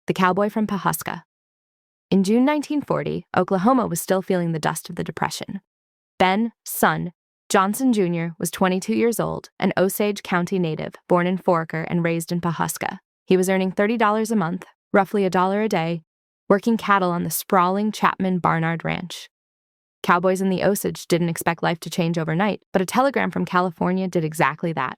The Cowboy from Pawhuska. In June 1940, Oklahoma was still feeling the dust of the Depression. Ben, son, Johnson Jr., was 22 years old, an Osage County native, born in Foraker and raised in Pawhuska. He was earning $30 a month, roughly $1 a day, working cattle on the sprawling Chapman Barnard Ranch. Cowboys in the Osage didn't expect life to change overnight, but a telegram from California did exactly that.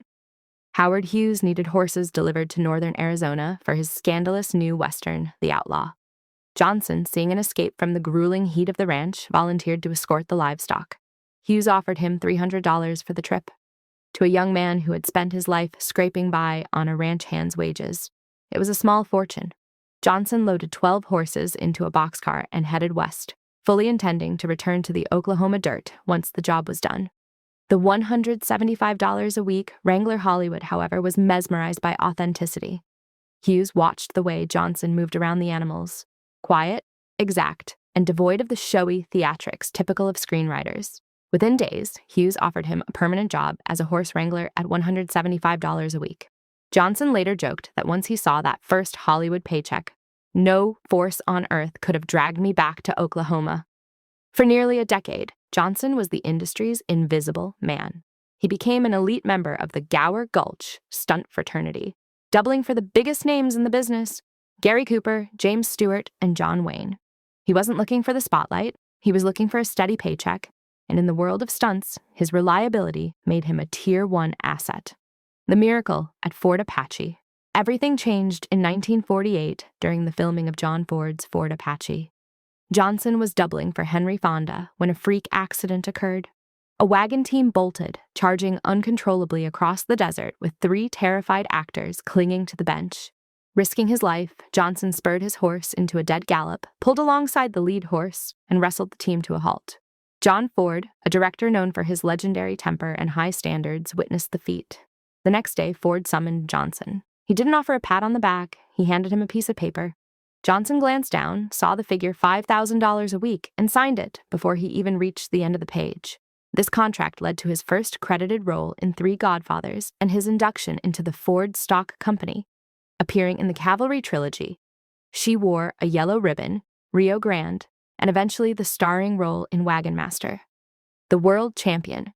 Howard Hughes needed horses delivered to northern Arizona for his scandalous new western, The Outlaw. Johnson, seeing an escape from the grueling heat of the ranch, volunteered to escort the livestock. Hughes offered him $300 for the trip. To a young man who had spent his life scraping by on a ranch hand's wages, it was a small fortune. Johnson loaded 12 horses into a boxcar and headed west, fully intending to return to the Oklahoma dirt once the job was done. The $175 a week Wrangler Hollywood, however, was mesmerized by authenticity. Hughes watched the way Johnson moved around the animals, quiet, exact, and devoid of the showy theatrics typical of screenwriters. Within days, Hughes offered him a permanent job as a horse wrangler at $175 a week. Johnson later joked that once he saw that first Hollywood paycheck, "No force on earth could have dragged me back to Oklahoma." For nearly a decade, Johnson was the industry's invisible man. He became an elite member of the Gower Gulch stunt fraternity, doubling for the biggest names in the business: Gary Cooper, James Stewart, and John Wayne. He wasn't looking for the spotlight, he was looking for a steady paycheck, and in the world of stunts, his reliability made him a Tier 1 asset. The miracle at Fort Apache. Everything changed in 1948 during the filming of John Ford's Fort Apache. Johnson was doubling for Henry Fonda when a freak accident occurred. A wagon team bolted, charging uncontrollably across the desert with 3 terrified actors clinging to the bench. Risking his life, Johnson spurred his horse into a dead gallop, pulled alongside the lead horse, and wrestled the team to a halt. John Ford, a director known for his legendary temper and high standards, witnessed the feat. The next day, Ford summoned Johnson. He didn't offer a pat on the back, he handed him a piece of paper. Johnson glanced down, saw the figure $5,000 a week, and signed it before he even reached the end of the page. This contract led to his first credited role in 3 Godfathers and his induction into the Ford Stock Company. Appearing in the Cavalry trilogy, she wore a yellow ribbon, Rio Grande, and eventually the starring role in Wagon Master. The world champion.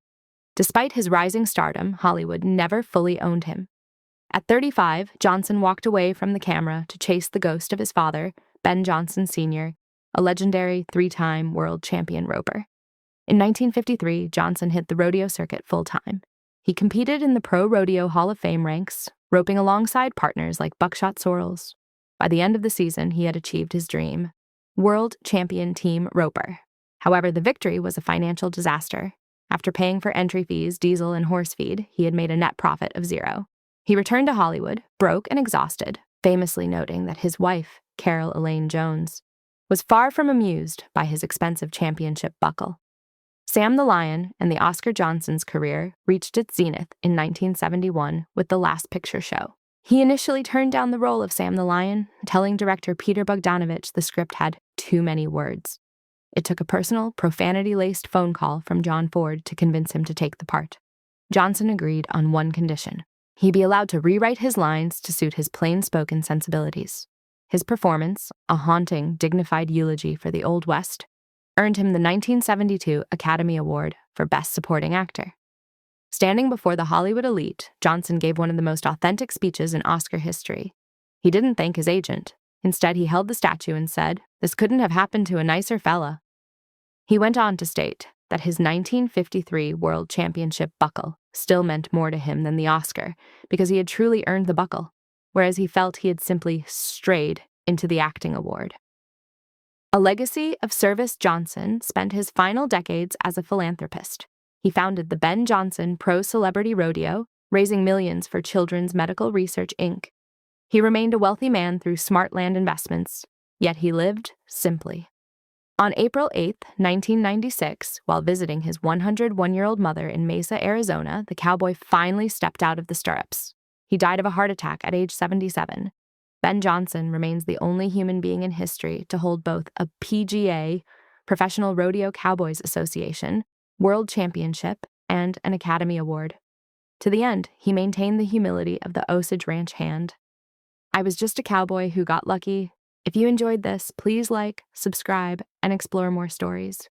Despite his rising stardom, Hollywood never fully owned him. At 35, Johnson walked away from the camera to chase the ghost of his father, Ben Johnson Sr., a legendary 3-time world champion roper. In 1953, Johnson hit the rodeo circuit full-time. He competed in the Pro Rodeo Hall of Fame ranks, roping alongside partners like Buckshot Sorrells. By the end of the season, he had achieved his dream: world champion team roper. However, the victory was a financial disaster. After paying for entry fees, diesel, and horse feed, he had made a net profit of $0. He returned to Hollywood, broke and exhausted, famously noting that his wife, Carol Elaine Jones, was far from amused by his expensive championship buckle. Sam the Lion and the Oscar Johnson's career reached its zenith in 1971 with The Last Picture Show. He initially turned down the role of Sam the Lion, telling director Peter Bogdanovich the script had too many words. It took a personal, profanity-laced phone call from John Ford to convince him to take the part. Johnson agreed on one condition: he be allowed to rewrite his lines to suit his plain-spoken sensibilities. His performance, a haunting, dignified eulogy for the Old West, earned him the 1972 Academy Award for Best Supporting Actor. Standing before the Hollywood elite, Johnson gave one of the most authentic speeches in Oscar history. He didn't thank his agent. Instead, he held the statue and said, "This couldn't have happened to a nicer fella." He went on to state that his 1953 World Championship buckle still meant more to him than the Oscar because he had truly earned the buckle, whereas he felt he had simply strayed into the acting award. A legacy of service, Johnson spent his final decades as a philanthropist. He founded the Ben Johnson Pro Celebrity Rodeo, raising millions for Children's Medical Research, Inc. He remained a wealthy man through smart land investments, yet he lived simply. On April 8, 1996, while visiting his 101-year-old mother in Mesa, Arizona, the cowboy finally stepped out of the stirrups. He died of a heart attack at age 77. Ben Johnson remains the only human being in history to hold both a PGA, Professional Rodeo Cowboys Association, World Championship, and an Academy Award. To the end, he maintained the humility of the Osage Ranch hand. "I was just a cowboy who got lucky, If you enjoyed this, please like, subscribe, and explore more stories.